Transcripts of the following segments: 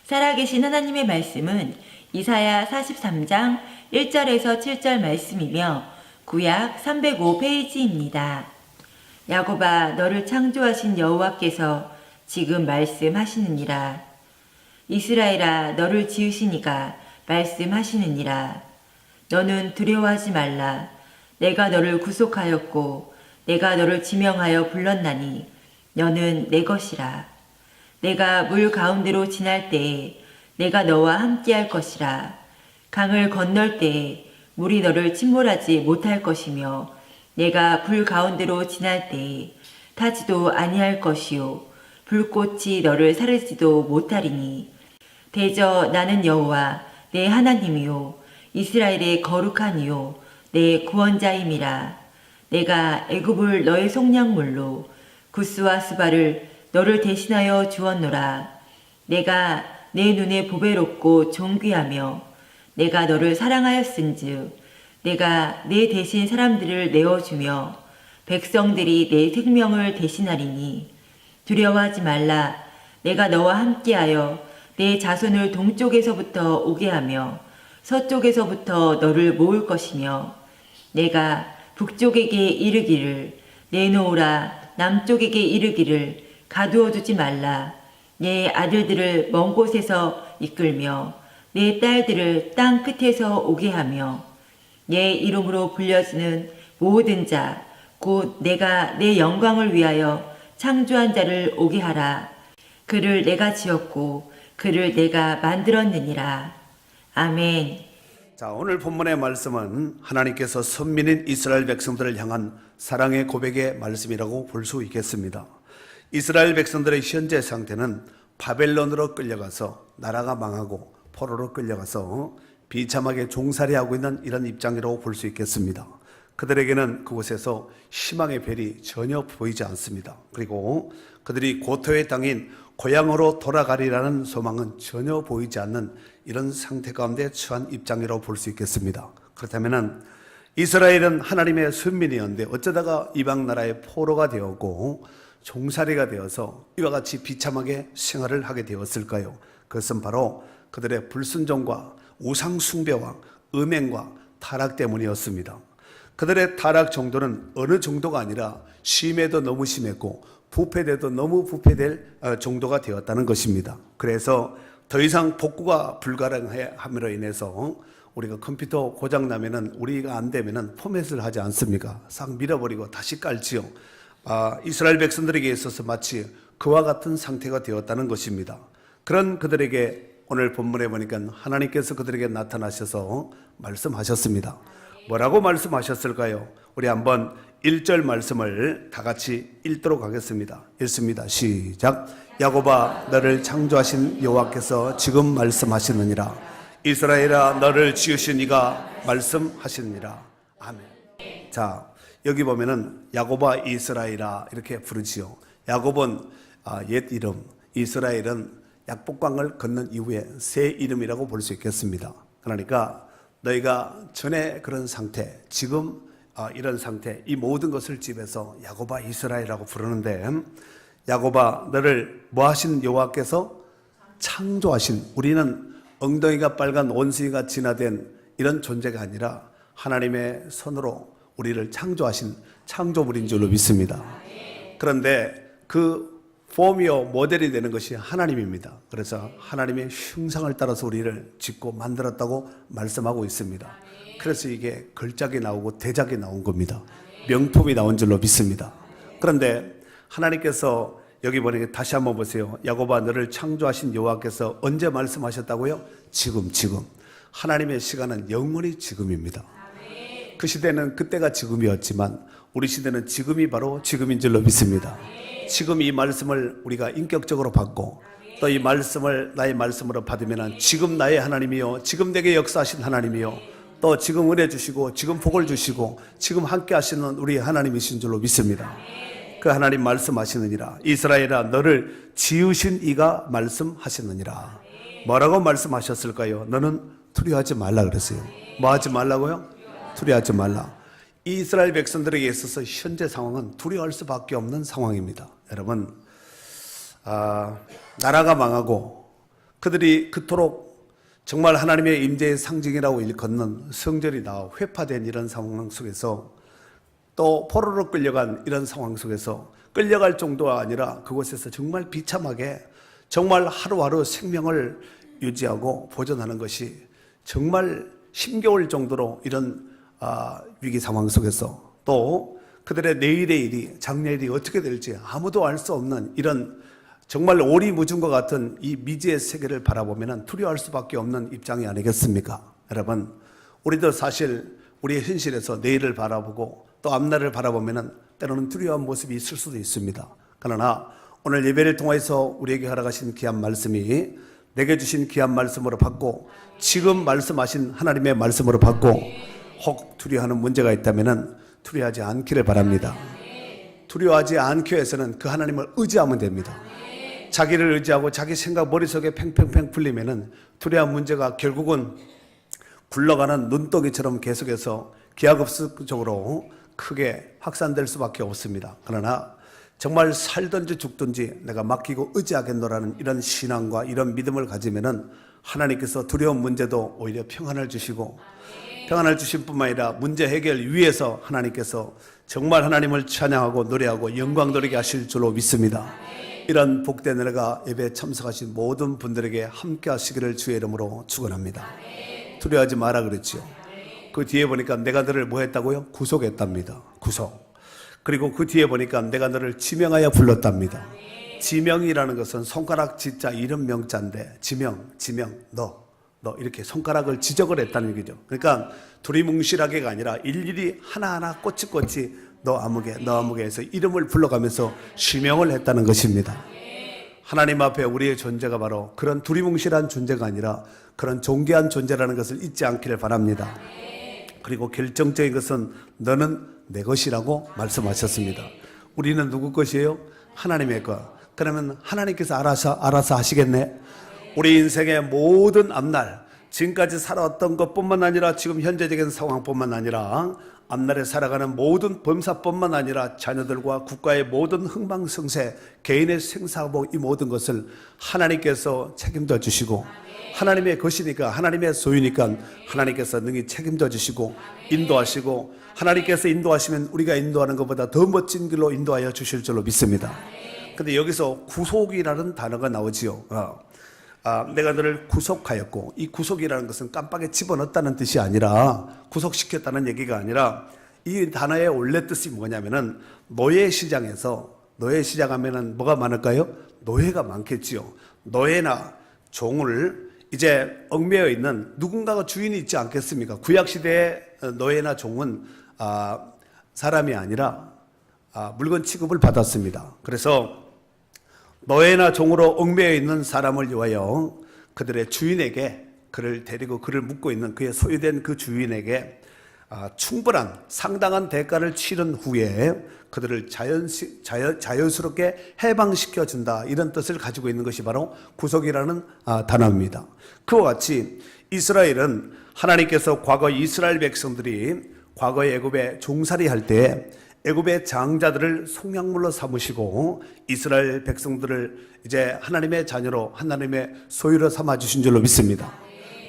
살아계신 하나님의 말씀은 이사야 43장 1절에서 7절 말씀이며 구약 305페이지입니다. 야곱아, 너를 창조하신 여호와께서 지금 말씀하시느니라. 이스라엘아, 너를 지으시니가 말씀하시느니라. 너는 두려워하지 말라. 내가 너를 구속하였고 내가 너를 지명하여 불렀나니 너는 내 것이라. 내가 물 가운데로 지날 때에 내가 너와 함께할 것이라. 강을 건널 때에 물이 너를 침몰하지 못할 것이며 내가 불 가운데로 지날 때에 타지도 아니할 것이요 불꽃이 너를 사르지도 못하리니 대저 나는 여호와 내 하나님이요 이스라엘의 거룩한 이요 내 구원자임이라. 내가 애굽을 너의 속량물로 구스와 스바를 너를 대신하여 주었노라. 내가 내 눈에 보배롭고 존귀하며 내가 너를 사랑하였은즉 내가 내 대신 사람들을 내어주며 백성들이 내 생명을 대신하리니 두려워하지 말라. 내가 너와 함께하여 내 자손을 동쪽에서부터 오게 하며 서쪽에서부터 너를 모을 것이며 내가 북쪽에게 이르기를 내놓으라, 남쪽에게 이르기를 가두어 두지 말라. 내 아들들을 먼 곳에서 이끌며 내 딸들을 땅 끝에서 오게 하며 내 이름으로 불려지는 모든 자, 곧 내가 내 영광을 위하여 창조한 자를 오게 하라. 그를 내가 지었고 그를 내가 만들었느니라. 아멘. 자, 오늘 본문의 말씀은 하나님께서 선민인 이스라엘 백성들을 향한 사랑의 고백의 말씀이라고 볼 수 있겠습니다. 이스라엘 백성들의 현재 상태는 바벨론으로 끌려가서 나라가 망하고 포로로 끌려가서 비참하게 종살이하고 있는 이런 입장이라고 볼 수 있겠습니다. 그들에게는 그곳에서 희망의 별이 전혀 보이지 않습니다. 그리고 그들이 고토의 땅인 고향으로 돌아가리라는 소망은 전혀 보이지 않는 이런 상태 가운데 처한 입장이라고 볼 수 있겠습니다. 그렇다면 이스라엘은 하나님의 선민이었는데 어쩌다가 이방 나라의 포로가 되었고 종살이가 되어서 이와 같이 비참하게 생활을 하게 되었을까요? 그것은 바로 그들의 불순종과 우상 숭배와 음행과 타락 때문이었습니다. 그들의 타락 정도는 어느 정도가 아니라 심해도 너무 심했고 부패돼도 너무 부패될 정도가 되었다는 것입니다. 그래서 더 이상 복구가 불가능함으로 인해서 우리가 컴퓨터 고장 나면은 우리가 안 되면은 포맷을 하지 않습니까? 싹 밀어버리고 다시 깔지요. 이스라엘 백성들에게 있어서 마치 그와 같은 상태가 되었다는 것입니다. 그런 그들에게 오늘 본문에 보니까 하나님께서 그들에게 나타나셔서 말씀하셨습니다. 뭐라고 말씀하셨을까요? 우리 한번 1절 말씀을 다 같이 읽도록 하겠습니다. 읽습니다. 시작. 야곱아, 너를 창조하신 여호와께서 지금 말씀하시느니라. 이스라엘아, 너를 지으신 이가 말씀하시느니라. 아멘. 자, 여기 보면은 야곱아, 이스라엘아 이렇게 부르지요. 야곱은 옛 이름, 이스라엘은 약복강을 건넌 이후에 새 이름이라고 볼 수 있겠습니다. 그러니까 너희가 전에 그런 상태, 지금 이런 상태, 이 모든 것을 집에서 야곱아 이스라엘이라고 부르는데, 야곱아, 너를 뭐 하신 여호와께서 창조하신, 우리는 엉덩이가 빨간 원숭이가 진화된 이런 존재가 아니라 하나님의 손으로 우리를 창조하신 창조물인 줄로 믿습니다. 그런데 그 폼이요 모델이 되는 것이 하나님입니다. 그래서 하나님의 형상을 따라서 우리를 짓고 만들었다고 말씀하고 있습니다. 그래서 이게 걸작이 나오고 대작이 나온 겁니다. 명품이 나온 줄로 믿습니다. 그런데 하나님께서 여기 보니까 다시 한번 보세요. 야곱아, 너를 창조하신 여호와께서 언제 말씀하셨다고요? 지금. 하나님의 시간은 영원히 지금입니다. 그 시대는 그때가 지금이었지만 우리 시대는 지금이 바로 지금인 줄로 믿습니다. 지금 이 말씀을 우리가 인격적으로 받고 또 이 말씀을 나의 말씀으로 받으면 지금 나의 하나님이요, 지금 내게 역사하신 하나님이요, 또 지금 은혜 주시고 지금 복을 주시고 지금 함께 하시는 우리 하나님이신 줄로 믿습니다. 그 하나님 말씀하시느니라. 이스라엘아, 너를 지으신 이가 말씀하시느니라. 뭐라고 말씀하셨을까요? 너는 두려워하지 말라 그랬어요. 뭐 하지 말라고요? 두려워하지 말라. 이스라엘 백성들에게 있어서 현재 상황은 두려워할 수밖에 없는 상황입니다. 여러분, 나라가 망하고 그들이 그토록 정말 하나님의 임재의 상징이라고 일컫는 성전이 다 회파된 이런 상황 속에서 또 포로로 끌려간 이런 상황 속에서 끌려갈 정도가 아니라 그곳에서 정말 비참하게 정말 하루하루 생명을 유지하고 보존하는 것이 정말 힘겨울 정도로 이런 위기 상황 속에서 또 그들의 내일의 일이 장래일이 어떻게 될지 아무도 알 수 없는 이런 정말 오리무중과 같은 이 미지의 세계를 바라보면 두려워할 수밖에 없는 입장이 아니겠습니까? 여러분, 우리도 사실 우리의 현실에서 내일을 바라보고 또 앞날을 바라보면 때로는 두려워한 모습이 있을 수도 있습니다. 그러나 오늘 예배를 통해서 우리에게 허락하신 귀한 말씀이 내게 주신 귀한 말씀으로 받고 지금 말씀하신 하나님의 말씀으로 받고 혹 두려워하는 문제가 있다면 두려워하지 않기를 바랍니다. 두려워하지 않기 위해서는 그 하나님을 의지하면 됩니다. 자기를 의지하고 자기 생각 머릿속에 팽팽팽 풀리면은 두려운 문제가 결국은 굴러가는 눈덩이처럼 계속해서 기하급수적으로 크게 확산될 수밖에 없습니다. 그러나 정말 살든지 죽든지 내가 맡기고 의지하겠노라는 이런 신앙과 이런 믿음을 가지면은 하나님께서 두려운 문제도 오히려 평안을 주시고 평안을 주신 뿐만 아니라 문제 해결 위해서 하나님께서 정말 하나님을 찬양하고 노래하고 영광 돌리게 하실 줄로 믿습니다. 이런 복된 은혜가 예배에 참석하신 모든 분들에게 함께 하시기를 주의 이름으로 축원합니다. 두려워하지 마라 그랬지요. 그 뒤에 보니까 내가 너를 뭐 했다고요? 구속했답니다. 구속. 그리고 그 뒤에 보니까 내가 너를 지명하여 불렀답니다. 지명이라는 것은 손가락 지자 이름 명자인데 지명 너 이렇게 손가락을 지적을 했다는 얘기죠. 그러니까 두리뭉실하게가 아니라 일일이 하나하나 꼬치꼬치 너 아무개 해서 이름을 불러가면서 지명을 했다는 것입니다. 하나님 앞에 우리의 존재가 바로 그런 두리뭉실한 존재가 아니라 그런 존귀한 존재라는 것을 잊지 않기를 바랍니다. 그리고 결정적인 것은 너는 내 것이라고 말씀하셨습니다. 우리는 누구 것이에요? 하나님의 것. 그러면 하나님께서 알아서 하시겠네. 우리 인생의 모든 앞날, 지금까지 살아왔던 것뿐만 아니라 지금 현재적인 상황뿐만 아니라 앞날에 살아가는 모든 범사뿐만 아니라 자녀들과 국가의 모든 흥망성쇠, 개인의 생사복 이 모든 것을 하나님께서 책임져 주시고 하나님의 것이니까 하나님의 소유니까 하나님께서 능히 책임져 주시고 인도하시고 하나님께서 인도하시면 우리가 인도하는 것보다 더 멋진 길로 인도하여 주실 줄로 믿습니다. 근데 여기서 구속이라는 단어가 나오지요. 내가 너를 구속하였고 이 구속이라는 것은 깜빡에 집어넣었다는 뜻이 아니라 구속시켰다는 얘기가 아니라 이 단어의 원래 뜻이 뭐냐면은 노예 시장에서 노예 시장 하면은 뭐가 많을까요? 노예가 많겠지요. 노예나 종을 이제 얽매여 있는 누군가가 주인이 있지 않겠습니까? 구약시대의 노예나 종은 사람이 아니라 물건 취급을 받았습니다. 그래서 노예나 종으로 얽매여 있는 사람을 위하여 그들의 주인에게 그를 데리고 그를 묶고 있는 그의 소유된 그 주인에게 충분한 상당한 대가를 치른 후에 그들을 자연스럽게 해방시켜 준다 이런 뜻을 가지고 있는 것이 바로 구속이라는 단어입니다. 그와 같이 이스라엘은 하나님께서 과거 이스라엘 백성들이 과거 애굽에 종살이 할 때 애굽의 장자들을 속량물로 삼으시고 이스라엘 백성들을 이제 하나님의 자녀로 하나님의 소유로 삼아 주신 줄로 믿습니다.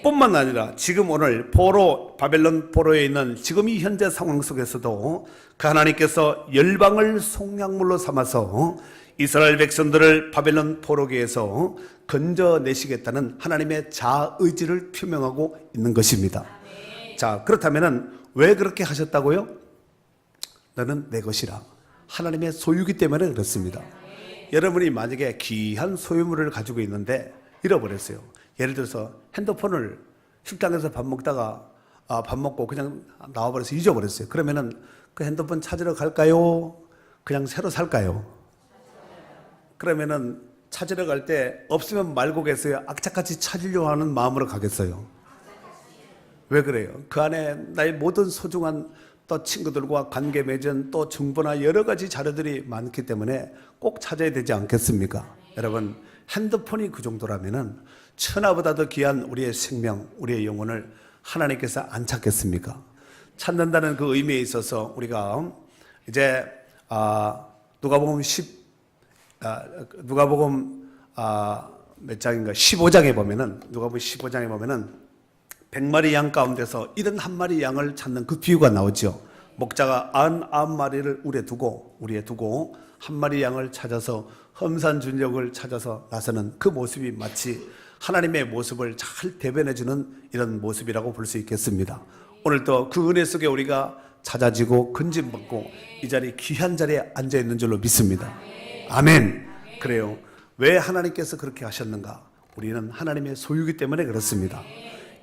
뿐만 아니라 지금 오늘 바벨론 포로에 있는 지금 이 현재 상황 속에서도 그 하나님께서 열방을 속량물로 삼아서 이스라엘 백성들을 바벨론 포로기에서 건져내시겠다는 하나님의 자의지를 표명하고 있는 것입니다. 자, 그렇다면 왜 그렇게 하셨다고요? 너는 내 것이라. 하나님의 소유기 때문에 그렇습니다. 여러분이 만약에 귀한 소유물을 가지고 있는데 잃어버렸어요. 예를 들어서 핸드폰을 식당에서 밥 먹다가 밥 먹고 그냥 나와버려서 잊어버렸어요. 그러면은 그 핸드폰 찾으러 갈까요? 그냥 새로 살까요? 그러면은 찾으러 갈 때 없으면 말고 계세요? 악착같이 찾으려고 하는 마음으로 가겠어요? 왜 그래요? 그 안에 나의 모든 소중한 또 친구들과 관계 맺은 또 정보나 여러 가지 자료들이 많기 때문에 꼭 찾아야 되지 않겠습니까? 여러분, 핸드폰이 그 정도라면은 천하보다 더 귀한 우리의 생명, 우리의 영혼을 하나님께서 안 찾겠습니까? 찾는다는 그 의미에 있어서 우리가 이제 누가복음 몇 장인가 15장에 보면은 누가복음 15장에 보면은 100마리 양 가운데서 71마리 양을 찾는 그 비유가 나오죠. 목자가 99마리를 우리에 두고 한 마리 양을 찾아서 험산준역을 찾아서 나서는 그 모습이 마치 하나님의 모습을 잘 대변해주는 이런 모습이라고 볼 수 있겠습니다. 오늘도 그 은혜 속에 우리가 찾아지고 건짐받고 이 자리 귀한 자리에 앉아있는 줄로 믿습니다. 아멘. 그래요. 왜 하나님께서 그렇게 하셨는가? 우리는 하나님의 소유이기 때문에 그렇습니다.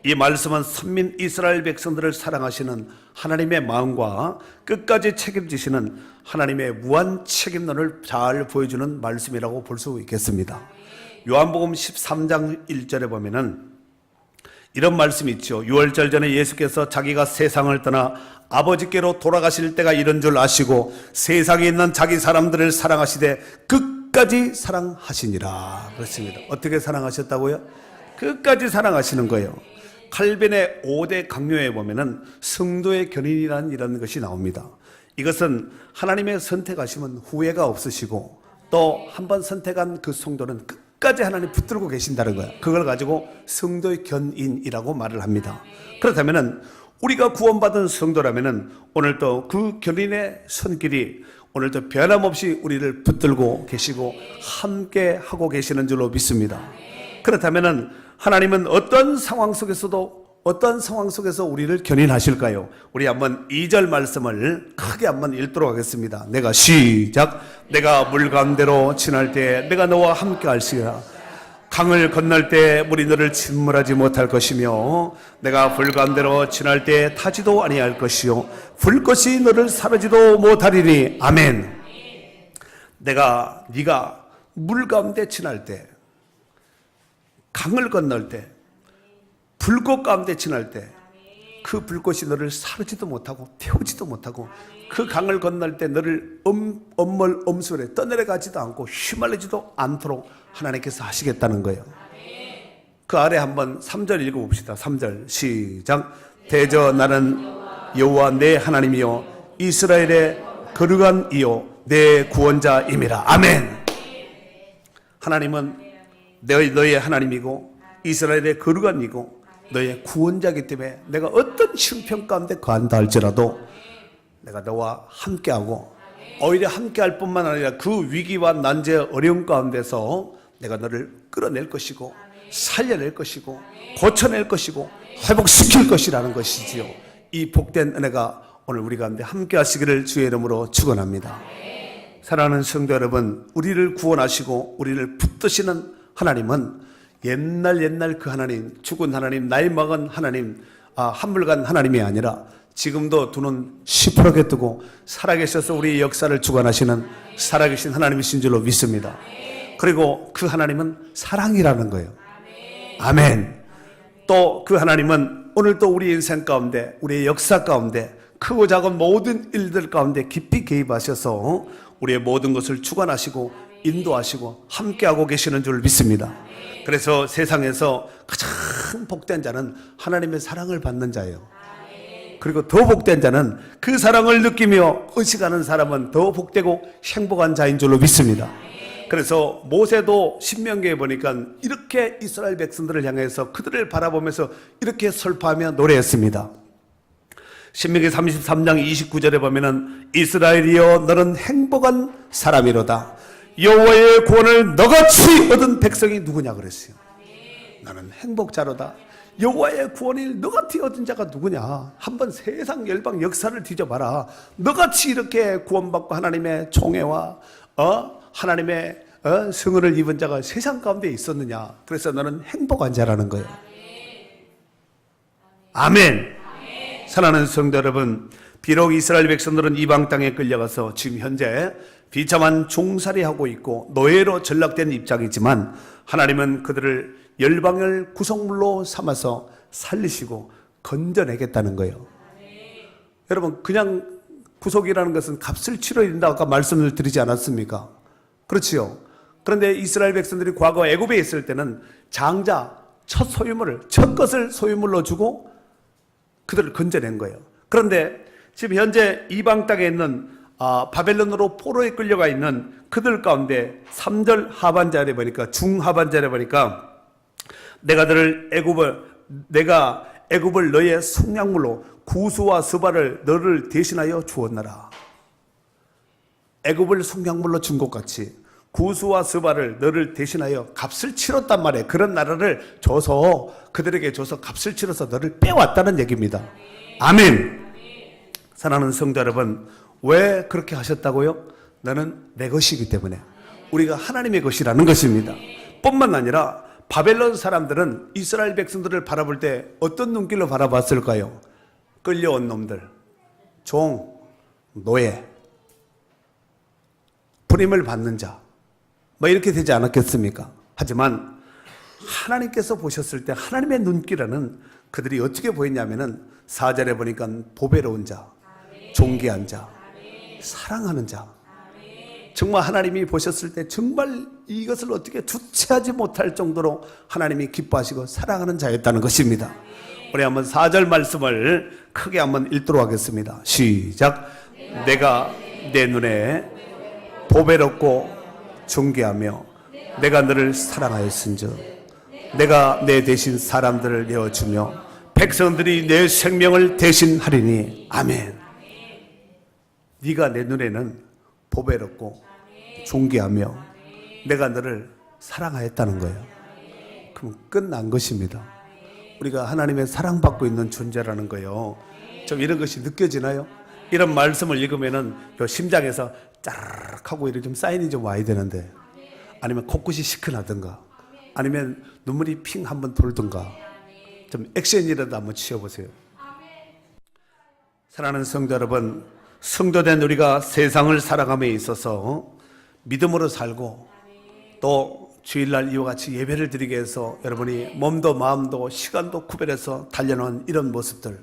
이 말씀은 선민 이스라엘 백성들을 사랑하시는 하나님의 마음과 끝까지 책임지시는 하나님의 무한 책임론을 잘 보여주는 말씀이라고 볼 수 있겠습니다. 요한복음 13장 1절에 보면은 이런 말씀이 있죠. 6월절 전에 예수께서 자기가 세상을 떠나 아버지께로 돌아가실 때가 이런 줄 아시고 세상에 있는 자기 사람들을 사랑하시되 끝까지 사랑하시니라 그렇습니다. 어떻게 사랑하셨다고요? 끝까지 사랑하시는 거예요. 칼빈의 5대 강요에 보면은 성도의 견인이라는 이런 것이 나옵니다. 이것은 하나님의 선택하시면 후회가 없으시고 또 한 번 선택한 그 성도는 끝까지 하나님 붙들고 계신다는 거예요. 그걸 가지고 성도의 견인이라고 말을 합니다. 그렇다면은 우리가 구원받은 성도라면은 오늘도 그 견인의 손길이 오늘도 변함없이 우리를 붙들고 계시고 함께 하고 계시는 줄로 믿습니다. 그렇다면은 하나님은 어떤 상황 속에서 우리를 견인하실까요? 우리 한번 2절 말씀을 크게 한번 읽도록 하겠습니다. 내가 시작. 내가 물 가운데로 지날 때 내가 너와 함께 할시라. 강을 건널 때 물이 너를 침몰하지 못할 것이며 내가 불 가운데로 지날 때 타지도 아니할 것이요 불꽃이 너를 사르지도 못하리니. 아멘. 네가 물 가운데 지날 때, 강을 건널 때, 불꽃 가운데 지날 때 그 불꽃이 너를 사르지도 못하고 태우지도 못하고 그 강을 건널 때 너를 엄물엄술에 떠내려가지도 않고 휘말리지도 않도록 하나님께서 하시겠다는 거예요. 그 아래 한번 3절 읽어봅시다. 3절 시작. 대저 나는 여호와 내 하나님이요 이스라엘의 거룩한 이요 내 구원자임이라. 아멘. 하나님은 너의 하나님이고 이스라엘의 거룩한 이고 너의 구원자이기 때문에 내가 어떤 형편 가운데 거한다 할지라도 내가 너와 함께하고 오히려 함께할 뿐만 아니라 그 위기와 난제 어려움 가운데서 내가 너를 끌어낼 것이고 살려낼 것이고 고쳐낼 것이고 회복시킬 것이라는 것이지요. 이 복된 은혜가 오늘 우리 가운데 함께 하시기를 주의 이름으로 축원합니다. 사랑하는 성도 여러분, 우리를 구원하시고 우리를 붙드시는 하나님은 옛날 그 하나님, 죽은 하나님, 나이 먹은 하나님, 한물간 하나님이 아니라 지금도 두 눈 시퍼렇게 뜨고 살아계셔서 우리의 역사를 주관하시는 살아계신 하나님이신 줄로 믿습니다. 그리고 그 하나님은 사랑이라는 거예요. 아멘. 또 그 하나님은 오늘도 우리 인생 가운데, 우리의 역사 가운데 크고 작은 모든 일들 가운데 깊이 개입하셔서 우리의 모든 것을 주관하시고 인도하시고 함께하고 계시는 줄 믿습니다. 그래서 세상에서 가장 복된 자는 하나님의 사랑을 받는 자예요. 그리고 더 복된 자는 그 사랑을 느끼며 의식하는 사람은 더 복되고 행복한 자인 줄로 믿습니다. 그래서 모세도 신명기에 보니까 이렇게 이스라엘 백성들을 향해서 그들을 바라보면서 이렇게 설파하며 노래했습니다. 신명기 33장 29절에 보면은 이스라엘이여 너는 행복한 사람이로다. 여호와의 구원을 너같이 얻은 백성이 누구냐 그랬어요. 나는 행복자로다. 여호와의 구원을 너같이 얻은 자가 누구냐. 한번 세상 열방 역사를 뒤져봐라. 너같이 이렇게 구원받고 하나님의 총애와 하나님의 성은을 입은 자가 세상 가운데 있었느냐. 그래서 너는 행복한 자라는 거예요. 아멘. 사랑하는 성도 여러분, 비록 이스라엘 백성들은 이방 땅에 끌려가서 지금 현재 비참한 종살이하고 있고 노예로 전락된 입장이지만 하나님은 그들을 열방을 구성물로 삼아서 살리시고 건져내겠다는 거예요. 여러분, 그냥 구속이라는 것은 값을 치러야 된다고 아까 말씀을 드리지 않았습니까? 그렇지요. 그런데 이스라엘 백성들이 과거 애굽에 있을 때는 장자, 첫 것을 소유물로 주고 그들을 건져낸 거예요. 그런데 지금 현재 이방 땅에 있는 바벨론으로 포로에 끌려가 있는 그들 가운데 3절 하반절에 보니까 중하반절에 보니까 내가 애굽을 너의 속량물로 구수와 스바를 너를 대신하여 주었노라. 애굽을 속량물로 준 것 같이 구수와 스바를 너를 대신하여 값을 치렀단 말이에요. 그런 나라를 줘서 그들에게 줘서 값을 치러서 너를 빼왔다는 얘기입니다. 아멘. 사랑하는 성도 여러분, 왜 그렇게 하셨다고요? 너는 내 것이기 때문에, 우리가 하나님의 것이라는 것입니다. 뿐만 아니라 바벨론 사람들은 이스라엘 백성들을 바라볼 때 어떤 눈길로 바라봤을까요? 끌려온 놈들, 종, 노예, 부림을 받는 자, 뭐 이렇게 되지 않았겠습니까? 하지만 하나님께서 보셨을 때 하나님의 눈길에는 그들이 어떻게 보였냐면은 4절에 보니까 보배로운 자, 존귀한 자, 사랑하는 자. 정말 하나님이 보셨을 때 정말 이것을 어떻게 주체하지 못할 정도로 하나님이 기뻐하시고 사랑하는 자였다는 것입니다. 우리 한번 4절 말씀을 크게 한번 읽도록 하겠습니다. 시작. 내가 내 눈에 보배롭고 존귀하며 내가 너를 사랑하였은즉 내가 내 대신 사람들을 내어주며 백성들이 내 생명을 대신하리니. 아멘. 네가 내 눈에는 보배롭고 존귀하며 내가 너를 사랑하였다는 거예요. 그럼 끝난 것입니다. 우리가 하나님의 사랑받고 있는 존재라는 거예요. 좀 이런 것이 느껴지나요? 이런 말씀을 읽으면은 심장에서 짜르륵 하고 이렇게 좀 사인이 좀 와야 되는데, 아니면 코끝이 시큰하든가, 아니면 눈물이 핑 한번 돌든가, 좀 액션이라도 한번 취해보세요. 사랑하는 성도 여러분, 성도된 우리가 세상을 살아감에 있어서 믿음으로 살고 또 주일날 이와 같이 예배를 드리게 해서 여러분이 몸도 마음도 시간도 구별해서 달려놓은 이런 모습들,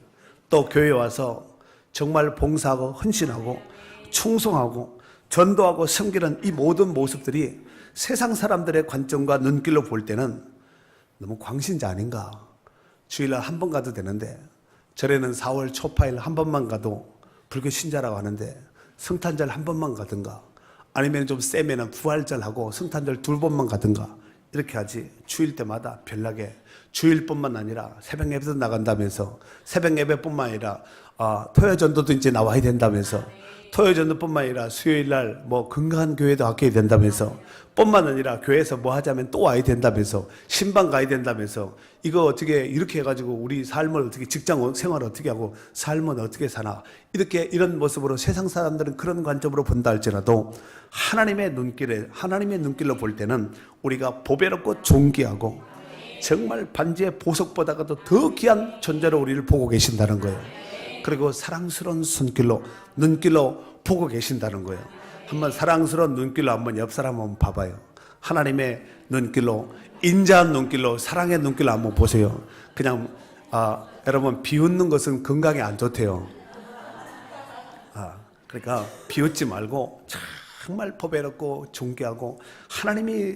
또 교회에 와서 정말 봉사하고 헌신하고 충성하고 전도하고 섬기는 이 모든 모습들이 세상 사람들의 관점과 눈길로 볼 때는 너무 광신자 아닌가. 주일날 한 번 가도 되는데 절에는 4월 초파일 한 번만 가도 불교 신자라고 하는데 성탄절 한 번만 가든가, 아니면 좀 세면은 부활절하고 성탄절 2번만 가든가 이렇게 하지. 주일 때마다 별나게 주일뿐만 아니라 새벽 예배도 나간다면서, 새벽 예배뿐만 아니라 토요전도도 이제 나와야 된다면서, 토요전도뿐만 아니라 수요일날 뭐 건강한 교회도 갖게 된다면서, 뿐만 아니라 교회에서 뭐 하자면 또 와야 된다면서, 신방 가야 된다면서, 이거 어떻게 이렇게 해가지고 우리 삶을 어떻게, 직장 생활을 어떻게 하고 삶은 어떻게 사나, 이렇게 이런 모습으로 세상 사람들은 그런 관점으로 본다 할지라도 하나님의 눈길로 볼 때는 우리가 보배롭고 존귀하고 정말 반지의 보석보다도 더 귀한 존재로 우리를 보고 계신다는 거예요. 그리고 사랑스러운 눈길로 보고 계신다는 거예요. 한번 사랑스러운 눈길로 한번 옆 사람 한번 봐봐요. 하나님의 눈길로, 인자한 눈길로, 사랑의 눈길로 한번 보세요. 그냥 여러분, 비웃는 것은 건강에 안 좋대요. 그러니까 비웃지 말고 정말 보배롭고 존귀하고 하나님의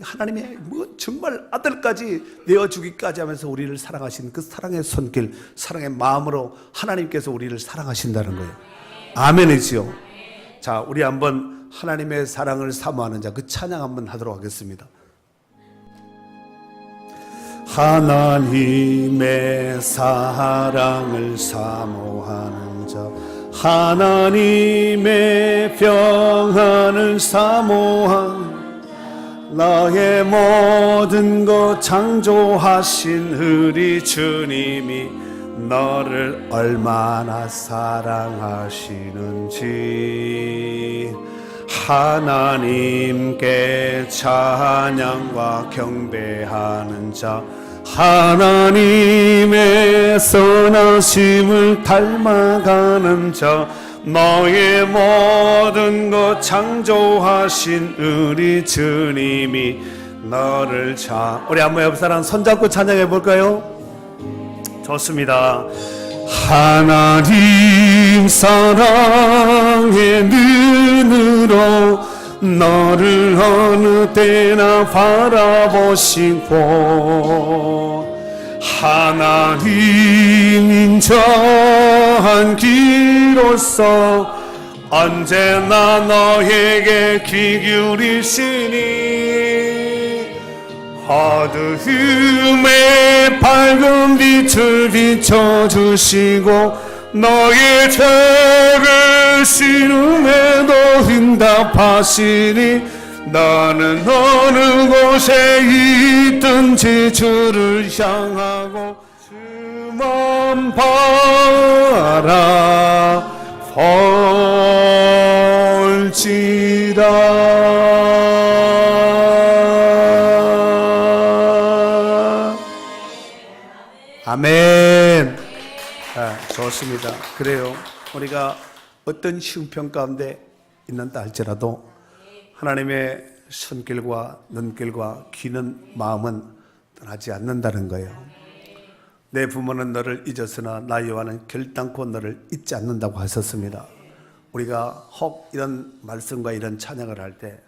뭐 정말 아들까지 내어주기까지 하면서 우리를 사랑하신 그 사랑의 손길, 사랑의 마음으로 하나님께서 우리를 사랑하신다는 거예요. 아멘이지요. 자, 우리 한번 하나님의 사랑을 사모하는 자, 그 찬양 한번 하도록 하겠습니다. 하나님의 사랑을 사모하는 자, 하나님의 평안을 사모하는, 나의 모든 것 창조하신 우리 주님이 너를 얼마나 사랑하시는지, 하나님께 찬양과 경배하는 자, 하나님의 선하심을 닮아가는 자, 너의 모든 것 창조하신 우리 주님이 너를 우리 한번 옆 사람 손잡고 찬양해 볼까요? 좋습니다. 하나님 사랑의 눈으로 너를 어느 때나 바라보시고, 하나님 인자한 길로서 언제나 너에게 귀 기울이시니 어두움에 밝은 빛을 비춰주시고 너의 작으심에도 응답하시니 나는 어느 곳에 있든지 주를 향하고 주만 바라볼지라. 아멘. 좋습니다. 그래요. 우리가 어떤 형편 가운데 있는다 할지라도 하나님의 손길과 눈길과 귀는 마음은 떠나지 않는다는 거예요. 내 부모는 너를 잊었으나 나 여호와는 결단코 너를 잊지 않는다고 하셨습니다. 우리가 혹 이런 말씀과 이런 찬양을 할 때,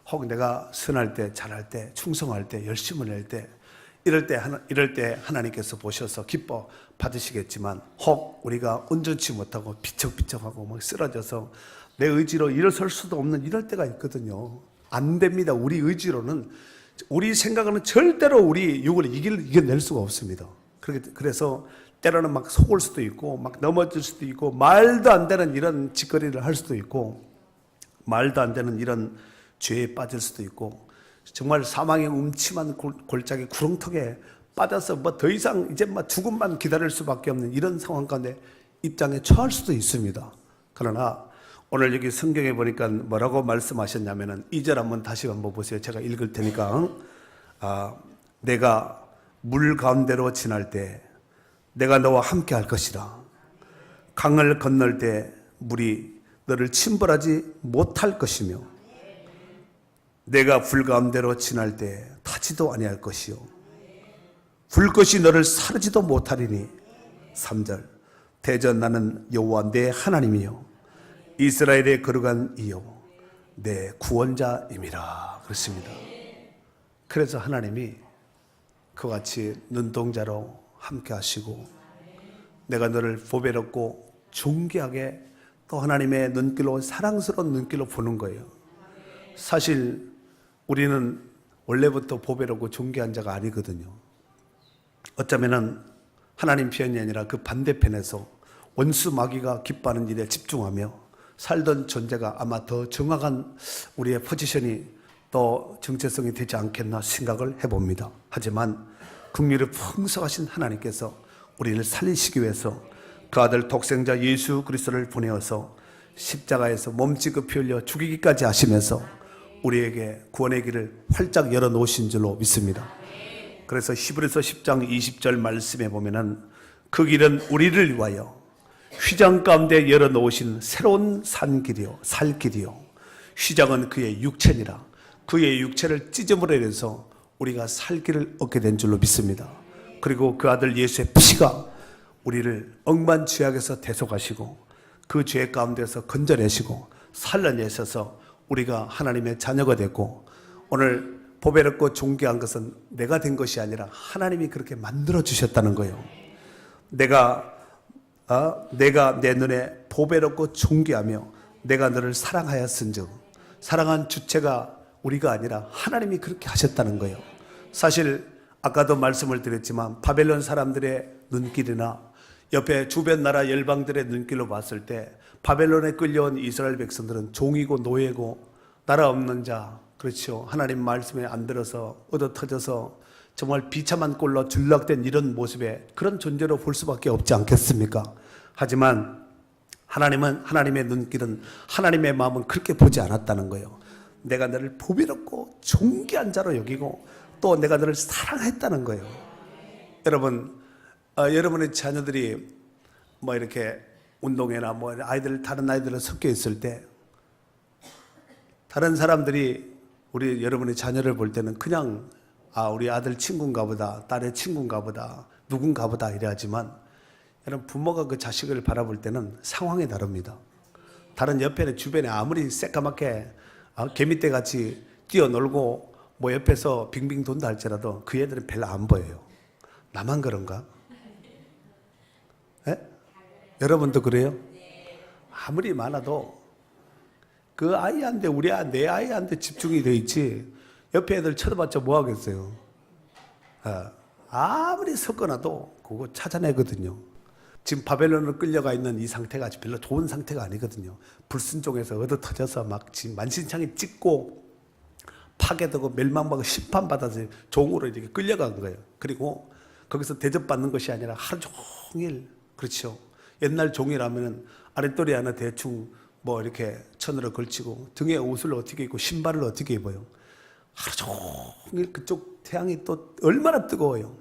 혹 내가 선할 때, 잘할 때, 충성할 때, 열심을 낼 때, 이럴 때 하나님께서 보셔서 기뻐 받으시겠지만, 혹 우리가 온전치 못하고 비척비척하고 막 쓰러져서 내 의지로 일어설 수도 없는 이럴 때가 있거든요. 안 됩니다. 우리 의지로는, 우리 생각은 절대로 우리 육을 이겨낼 수가 없습니다. 그래서 때로는 막 속을 수도 있고 막 넘어질 수도 있고 말도 안 되는 이런 짓거리를 할 수도 있고 말도 안 되는 이런 죄에 빠질 수도 있고 정말 사망의 음침한 골짜기 구렁텅에 빠져서 뭐 더 이상 이제 막 죽음만 기다릴 수밖에 없는 이런 상황 가운데 입장에 처할 수도 있습니다. 그러나 오늘 여기 성경에 보니까 뭐라고 말씀하셨냐면은 2절 한번 다시 한번 보세요. 제가 읽을 테니까. 내가 물 가운데로 지날 때 내가 너와 함께 할 것이라. 강을 건널 때 물이 너를 침몰하지 못할 것이며 내가 불 가운데로 지날 때 타지도 아니할 것이요 불꽃이 너를 사르지도 못하리니. 3절 대전 나는 여호와 내 하나님이요 이스라엘의 거룩한 이요 내 구원자임이라. 그렇습니다. 그래서 하나님이 그와 같이 눈동자로 함께 하시고 내가 너를 보배롭고 존귀하게 또 하나님의 눈길로 사랑스러운 눈길로 보는 거예요. 사실 우리는 원래부터 보배롭고 존귀한 자가 아니거든요. 어쩌면은 하나님 편이 아니라 그 반대편에서 원수 마귀가 기뻐하는 일에 집중하며 살던 존재가 아마 더 정확한 우리의 포지션이 또 정체성이 되지 않겠나 생각을 해봅니다. 하지만 긍휼이 풍성하신 하나님께서 우리를 살리시기 위해서 그 아들 독생자 예수 그리스도를 보내어서 십자가에서 몸짓고 피 흘려 죽이기까지 하시면서 우리에게 구원의 길을 활짝 열어놓으신 줄로 믿습니다. 그래서 히브리서 10장 20절 말씀에 보면은 그 길은 우리를 위하여 휘장 가운데 열어놓으신 새로운 산길이요 살길이요 휘장은 그의 육체니라. 그의 육체를 찢음으로 인해서 우리가 살 길을 얻게 된 줄로 믿습니다. 그리고 그 아들 예수의 피가 우리를 억만 죄악에서 대속하시고 그 죄 가운데서 건져내시고 살려내셔서 우리가 하나님의 자녀가 됐고 오늘 보배롭고 존귀한 것은 내가 된 것이 아니라 하나님이 그렇게 만들어 주셨다는 거예요. 내가 내 눈에 보배롭고 존귀하며 내가 너를 사랑하였은즉 사랑한 주체가 우리가 아니라 하나님이 그렇게 하셨다는 거예요. 사실 아까도 말씀을 드렸지만 바벨론 사람들의 눈길이나 옆에 주변 나라 열방들의 눈길로 봤을 때 바벨론에 끌려온 이스라엘 백성들은 종이고 노예고 나라 없는 자, 그렇죠. 하나님 말씀에 안 들어서 얻어터져서 정말 비참한 꼴로 전락된 이런 모습에 그런 존재로 볼 수밖에 없지 않겠습니까? 하지만 하나님은 하나님의 눈길은 하나님의 마음은 그렇게 보지 않았다는 거예요. 내가 너를 보배롭고 존귀한 자로 여기고 또 내가 너를 사랑했다는 거예요. 여러분, 여러분의 자녀들이 뭐 이렇게 운동회나 뭐 다른 아이들은 섞여 있을 때 다른 사람들이 여러분의 자녀를 볼 때는 그냥 우리 아들 친구인가 보다, 딸의 친구인가 보다, 누군가 보다 이래야지만 여러분 부모가 그 자식을 바라볼 때는 상황이 다릅니다. 다른 옆에는 주변에 아무리 새까맣게 개미떼 같이 뛰어놀고 뭐 옆에서 빙빙 돈다 할지라도 그 애들은 별로 안 보여요. 나만 그런가? 에? 여러분도 그래요? 아무리 많아도 그 아이한테 내 아이한테 집중이 돼 있지 옆에 애들 쳐다봤자 뭐 하겠어요. 아무리 섞어놔도 그거 찾아내거든요. 지금 바벨론으로 끌려가 있는 이 상태가 별로 좋은 상태가 아니거든요. 불순종해서 얻어터져서 막 지금 만신창이 찢고 파괴되고 멸망받고 심판받아서 종으로 이렇게 끌려간 거예요. 그리고 거기서 대접받는 것이 아니라 하루 종일, 그렇죠. 옛날 종이라면 아랫도리 하나 대충 뭐 이렇게 천으로 걸치고 등에 옷을 어떻게 입고 신발을 어떻게 입어요. 하루 종일 그쪽 태양이 또 얼마나 뜨거워요.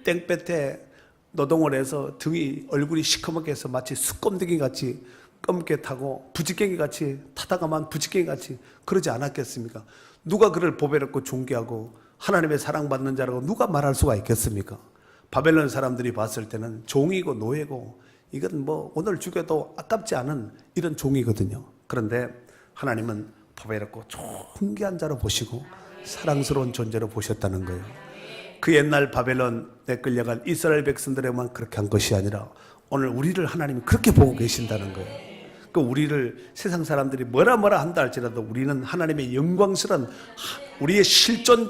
땡볕에 노동을 해서 등이 얼굴이 시커멓게 해서 마치 숯검댕이 같이 검게 타고 부지깽이 같이 타다가만 부지깽이 같이 그러지 않았겠습니까? 누가 그를 보배롭고 존귀하고 하나님의 사랑받는 자라고 누가 말할 수가 있겠습니까? 바벨론 사람들이 봤을 때는 종이고 노예고 이건 뭐 오늘 죽여도 아깝지 않은 이런 종이거든요. 그런데 하나님은 보배롭고 존귀한 자로 보시고 사랑스러운 존재로 보셨다는 거예요. 그 옛날 바벨론에 끌려간 이스라엘 백성들에만 그렇게 한 것이 아니라 오늘 우리를 하나님이 그렇게 보고 계신다는 거예요. 그 우리를 세상 사람들이 뭐라 한다 할지라도 우리는 하나님의 영광스러운 우리의 실존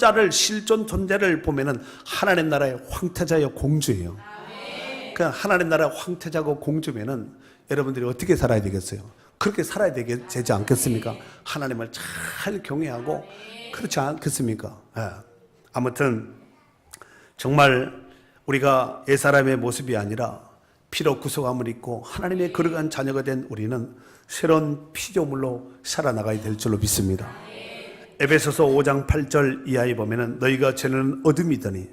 존재를 보면은 하나님 나라의 황태자여 공주예요. 그 하나님 나라 황태자고 공주면은 여러분들이 어떻게 살아야 되겠어요? 그렇게 살아야 되지 않겠습니까? 하나님을 잘 경외하고 그렇지 않겠습니까? 아무튼 정말 우리가 옛사람의 모습이 아니라 피로 구속함을 입고 하나님의 거룩한 자녀가 된 우리는 새로운 피조물로 살아나가야 될 줄로 믿습니다. 에베소서 5장 8절 이하에 보면은 너희가 전에는 어둠이더니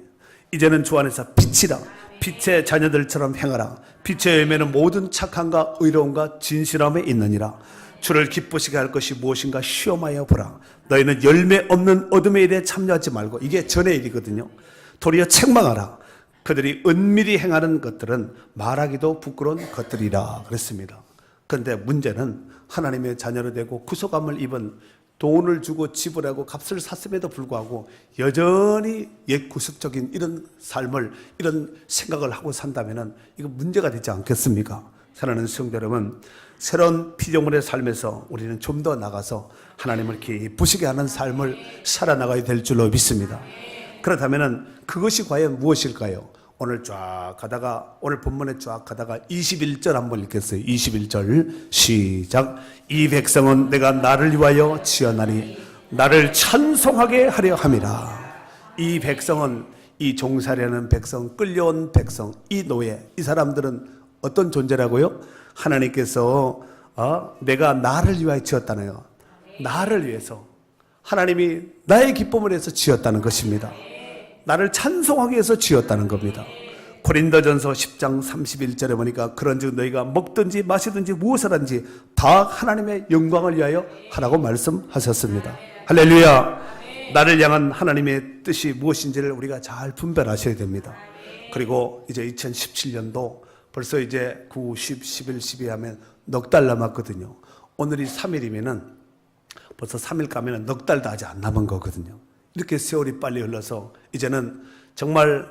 이제는 주 안에서 빛이라 빛의 자녀들처럼 행하라. 빛의 열매는 모든 착함과 의로움과 진실함에 있느니라. 주를 기쁘시게 할 것이 무엇인가 시험하여 보라. 너희는 열매 없는 어둠의 일에 참여하지 말고, 이게 전의 일이거든요. 도리어 책망하라. 그들이 은밀히 행하는 것들은 말하기도 부끄러운 것들이라 그랬습니다. 그런데 문제는 하나님의 자녀로 되고 구속함을 입은 돈을 주고 지불하고 값을 샀음에도 불구하고 여전히 옛 구속적인 이런 삶을, 이런 생각을 하고 산다면 이거 문제가 되지 않겠습니까? 사랑하는 성도 여러분, 새로운 피조물의 삶에서 우리는 좀 더 나가서 하나님을 기쁘시게 하는 삶을 살아나가야 될 줄로 믿습니다. 그렇다면 그것이 과연 무엇일까요? 오늘 쫙 가다가, 오늘 본문에 쫙 가다가 21절 한번 읽겠어요. 21절 시작. 이 백성은 내가 나를 위하여 지었나니 나를 찬송하게 하려 함이라. 이 백성은, 이 종살이하는 백성, 끌려온 백성, 이 노예, 이 사람들은 어떤 존재라고요? 하나님께서 내가 나를 위하여 지었다네요. 나를 위해서 하나님이 나의 기쁨을 위해서 지었다는 것입니다. 나를 찬송하기 위해서 지었다는 겁니다. 고린도전서 10장 31절에 보니까 그런즉 너희가 먹든지 마시든지 무엇을 하든지 다 하나님의 영광을 위하여 하라고 말씀하셨습니다. 할렐루야. 나를 향한 하나님의 뜻이 무엇인지를 우리가 잘 분별하셔야 됩니다. 그리고 이제 2017년도 벌써 이제 9, 10, 11, 12 하면 넉 달 남았거든요. 오늘이 3일이면은 벌써 3일 가면은 넉 달도 아직 안 남은 거거든요. 이렇게 세월이 빨리 흘러서 이제는 정말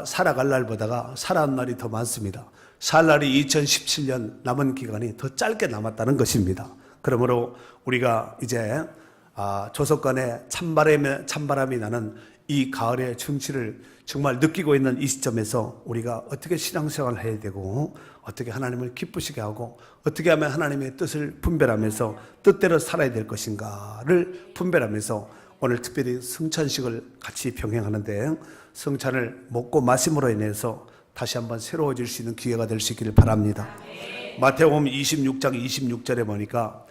살아갈 날보다가 살아온 날이 더 많습니다. 살 날이 2017년 남은 기간이 더 짧게 남았다는 것입니다. 그러므로 우리가 이제 조석간에 찬바람이 나는 이 가을의 정치를 정말 느끼고 있는 이 시점에서 우리가 어떻게 신앙생활을 해야 되고 어떻게 하나님을 기쁘시게 하고 어떻게 하면 하나님의 뜻을 분별하면서 뜻대로 살아야 될 것인가를 분별하면서 오늘 특별히 성찬식을 같이 병행하는데 성찬을 먹고 마심으로 인해서 다시 한번 새로워질 수 있는 기회가 될 수 있기를 바랍니다. 마태복음 26장 26절에 보니까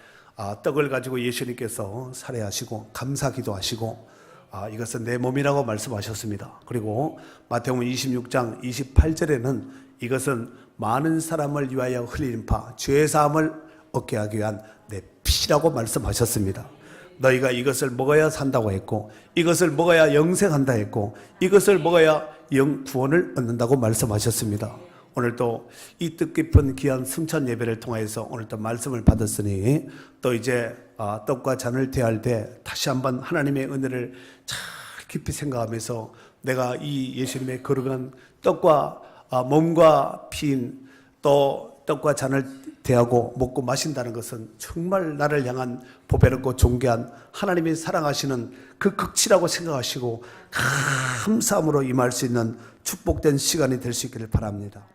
떡을 가지고 예수님께서 살해하시고 감사기도 하시고 이것은 내 몸이라고 말씀하셨습니다. 그리고 마태복음 26장 28절에는 이것은 많은 사람을 위하여 흘린 바 죄사함을 얻게 하기 위한 내 피라고 말씀하셨습니다. 너희가 이것을 먹어야 산다고 했고 이것을 먹어야 영생한다 했고 이것을 먹어야 구원을 얻는다고 말씀하셨습니다. 오늘도 이 뜻깊은 귀한 성찬 예배를 통해서 오늘도 말씀을 받았으니 또 이제 떡과 잔을 대할 때 다시 한번 하나님의 은혜를 잘 깊이 생각하면서 내가 이 예수님의 거룩한 떡과 몸과 피인 또 떡과 잔을 대하고 먹고 마신다는 것은 정말 나를 향한 보배롭고 존귀한 하나님이 사랑하시는 그 극치라고 생각하시고 감사함으로 임할 수 있는 축복된 시간이 될 수 있기를 바랍니다.